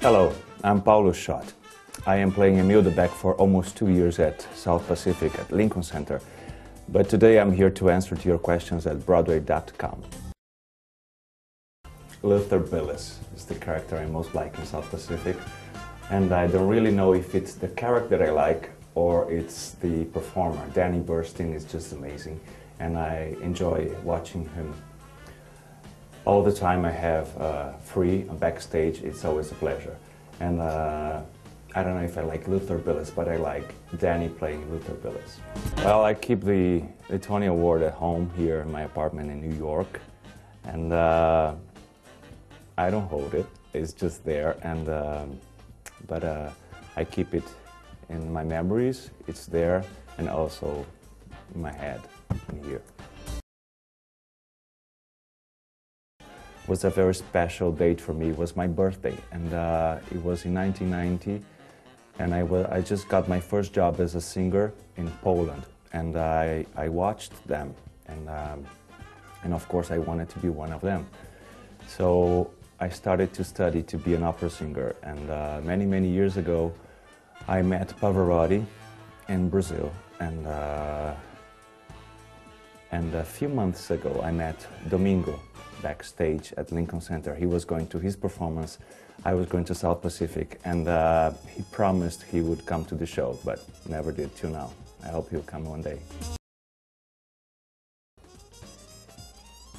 Hello, I'm Paulo Szote. I am playing Emil the Beck for almost 2 years at South Pacific at Lincoln Center. But today I'm here to answer to your questions at Broadway.com. Luther Billis is the character I most like in South Pacific. And I don't really know if it's the character I like or it's the performer. Danny Burstein is just amazing. And I enjoy watching him. All the time I have free backstage, it's always a pleasure. And I don't know if I like Luther Billis, but I like Danny playing Luther Billis. Well, I keep the Tony Award at home here in my apartment in New York. And I don't hold it, it's just there. And but I keep it in my memories, it's there, and also in my head, in here. It was a very special date for me. It was my birthday, and it was in 1990, and I just got my first job as a singer in Poland, and I watched them, and of course I wanted to be one of them. So I started to study to be an opera singer, and many years ago I met Pavarotti in Brazil, and a few months ago I met Domingo backstage at Lincoln Center. He was going to his performance, I was going to South Pacific, and he promised he would come to the show, but never did till now. I hope he'll come one day.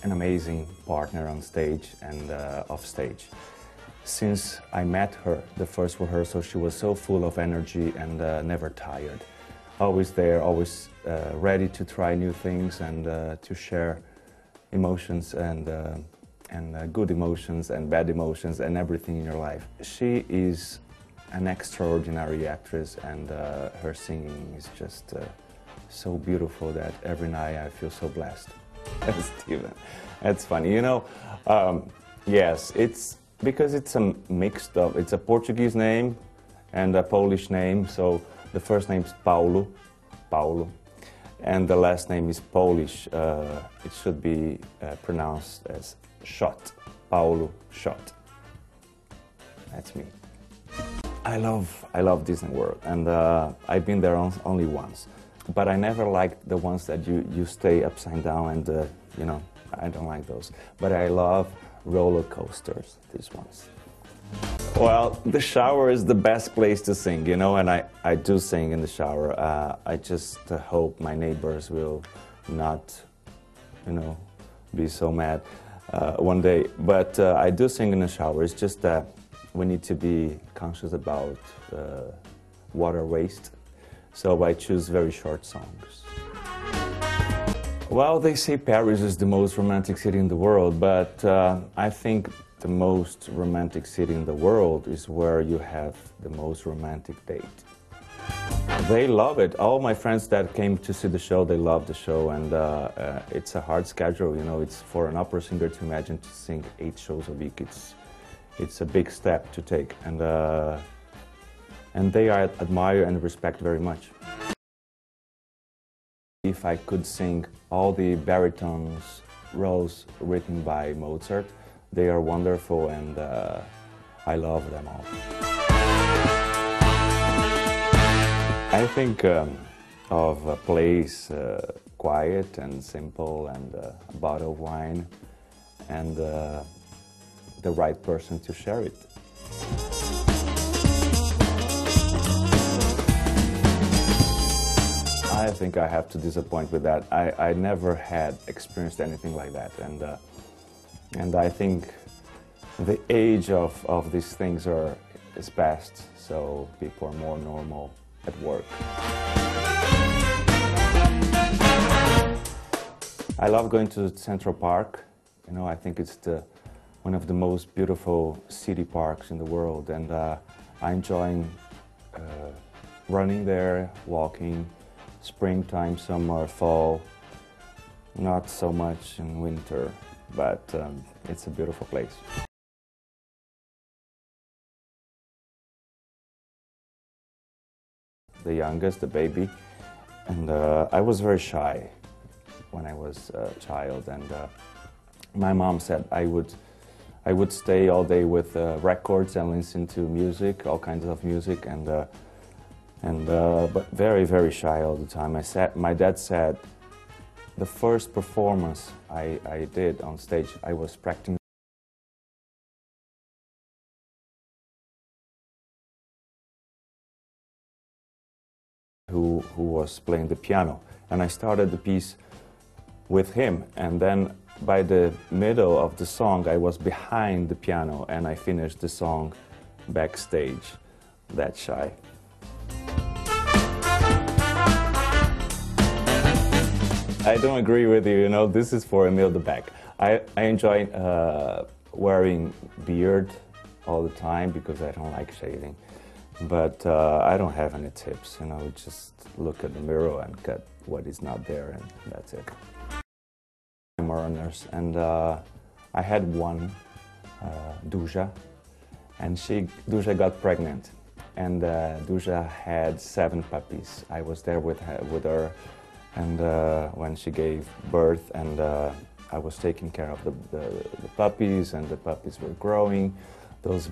An amazing partner on stage and off stage. Since I met her, the first rehearsal, she was so full of energy and never tired. Always there, always ready to try new things and to share emotions and good emotions and bad emotions and everything in your life. She is an extraordinary actress, and her singing is just so beautiful that every night I feel so blessed. Steven, that's funny. You know, yes, it's because it's a mixed up. It's a Portuguese name and a Polish name. So the first name is Paulo, and the last name is Polish. It should be pronounced as Szote, Paulo Szote. That's me. I love Disney World, and I've been there only once. But I never liked the ones that you stay upside down and, you know, I don't like those. But I love roller coasters, these ones. Well, the shower is the best place to sing, you know, and I do sing in the shower. I just hope my neighbors will not, you know, be so mad one day. But I do sing in the shower. It's just that we need to be conscious about water waste. So I choose very short songs. Well, they say Paris is the most romantic city in the world, but I think the most romantic city in the world is where you have the most romantic date. They love it. All my friends that came to see the show, they love the show, and it's a hard schedule, you know. It's for an opera singer to imagine to sing 8 shows a week. It's a big step to take, and they admire and respect very much. If I could sing all the baritones roles written by Mozart, they are wonderful, and I love them all. I think of a place quiet and simple, and a bottle of wine, and the right person to share it. I think I have to disappoint with that. I never had experienced anything like that, and I think the age of these things is past, so people are more normal at work. I love going to Central Park. You know, I think it's one of the most beautiful city parks in the world, and I enjoy running there, walking. Springtime, summer, fall, not so much in winter, but it's a beautiful place. The youngest, the baby, and I was very shy when I was a child, and my mom said I I would stay all day with records and listen to music, all kinds of music, but very, very shy all the time. My dad said the first performance I did on stage, I was practicing who was playing the piano, and I started the piece with him, and then by the middle of the song I was behind the piano and I finished the song backstage. That shy. I don't agree with you, you know, this is for Emil the Beck. I enjoy wearing beard all the time because I don't like shaving. But I don't have any tips, you know, just look at the mirror and cut what is not there, and that's it. I'm a nurse, and I had one, Duja, and Duja got pregnant, and Duja had 7 puppies. I was there with her, and when she gave birth, and I was taking care of the puppies, and the puppies were growing. Those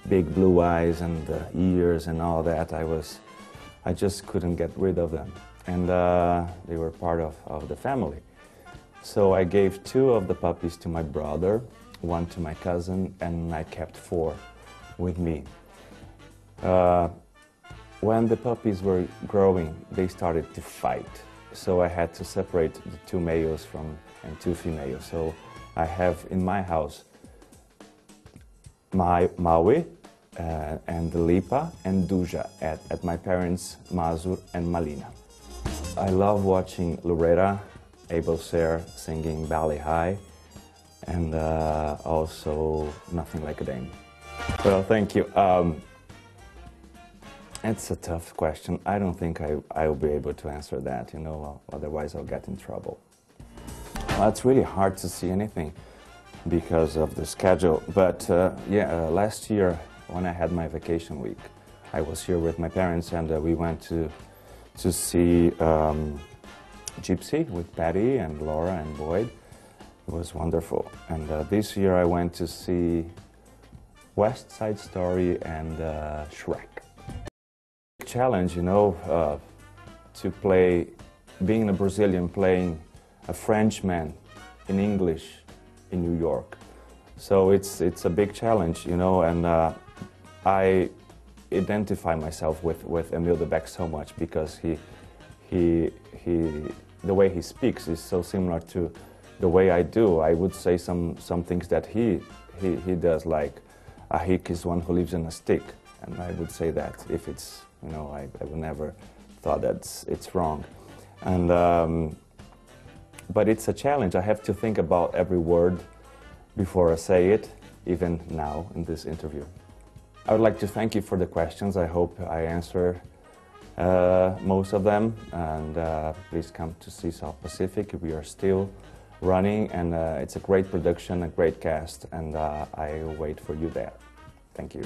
big blue eyes and the ears and all that, I just couldn't get rid of them. And they were part of the family. So I gave 2 of the puppies to my brother, 1 to my cousin, and I kept 4 with me. When the puppies were growing, they started to fight. So I had to separate the 2 males and 2 females. So I have in my house Maui and Lipa and Duja at my parents' Mazur and Malina. I love watching Loretta Abel-Ser singing Ballet High, and also Nothing Like a Dame. Well, thank you. It's a tough question. I don't think I will be able to answer that, you know, otherwise I'll get in trouble. Well, it's really hard to see anything because of the schedule, but last year when I had my vacation week, I was here with my parents, and we went to see Gypsy with Patty and Laura and Boyd. It was wonderful. And this year I went to see West Side Story and Shrek. Challenge, you know, to play, being a Brazilian playing a Frenchman in English in New York. So it's a big challenge, you know, and I identify myself with Emil de Beck so much because the way he speaks is so similar to the way I do. I would say some things that he does, like a hick is one who lives in a stick, and I would say that if it's, you know, I would never thought that it's wrong. And but it's a challenge. I have to think about every word before I say it, even now in this interview. I would like to thank you for the questions. I hope I answer most of them, and please come to see South Pacific. We are still running, and it's a great production, a great cast, and I wait for you there. Thank you.